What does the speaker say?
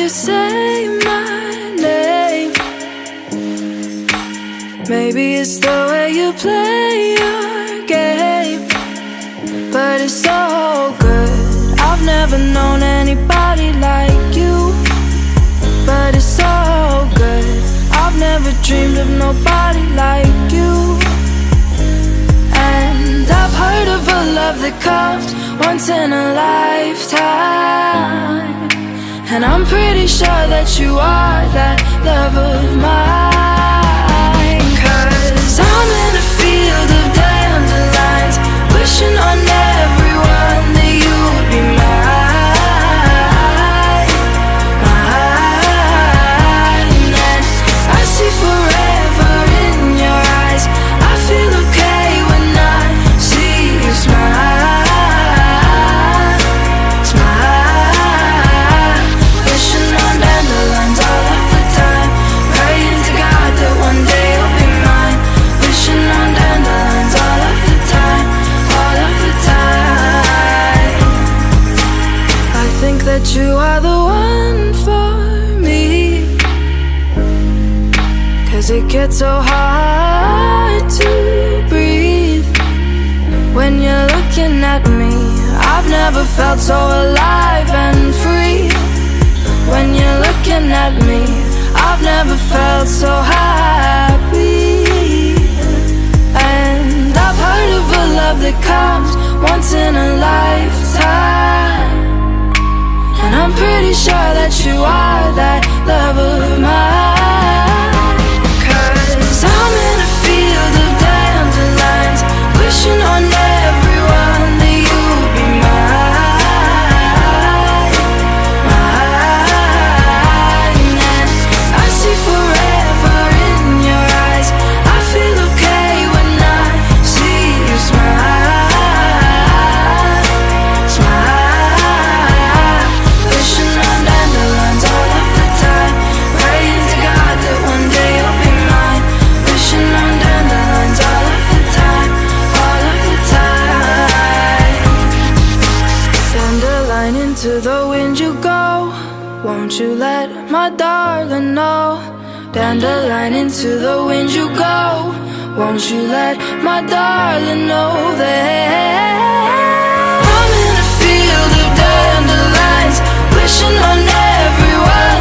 you say my name. Maybe it's the way you play your game, but it's so good. I've never known anybody like you, but it's so good. I've never dreamed of nobody like you. And I've heard of a love that comes once in a lifetime, and I'm pretty sure that you are that love of mine. 'Cause I'm in a field of dandelions, wishing on everyone that you would be mine, mine. And I see forever in your eyes. I feel okay when I see you smile, smile. Wishing on dandelions all of the time, praying to God that one day you'll be mine. Wishing on dandelions all of the time, all of the time. I think that you are the one for me, 'cause it gets so hard to breathe when you're looking at me. I've never felt so alive and free. When you're looking at me, I've never felt so happy. And I've heard of a love that comes once in a lifetime, and I'm pretty sure that you are that love of mine. 'Cause I'm in a field of dandelions, wishing on everyone that you would be mine, mine. And I see forever in your eyes. I feel okay when I see you smile, smile. Wishing on dandelions all of the time, praying to God that one day you'll be mine. Wishing on dandelions all of the time, all of the time. Dandelion, into the wind you go. Won't you let my darling know? Dandelion, into the wind you go. Won't you let my darling know that I'm in a field of dandelions, wishing on everyone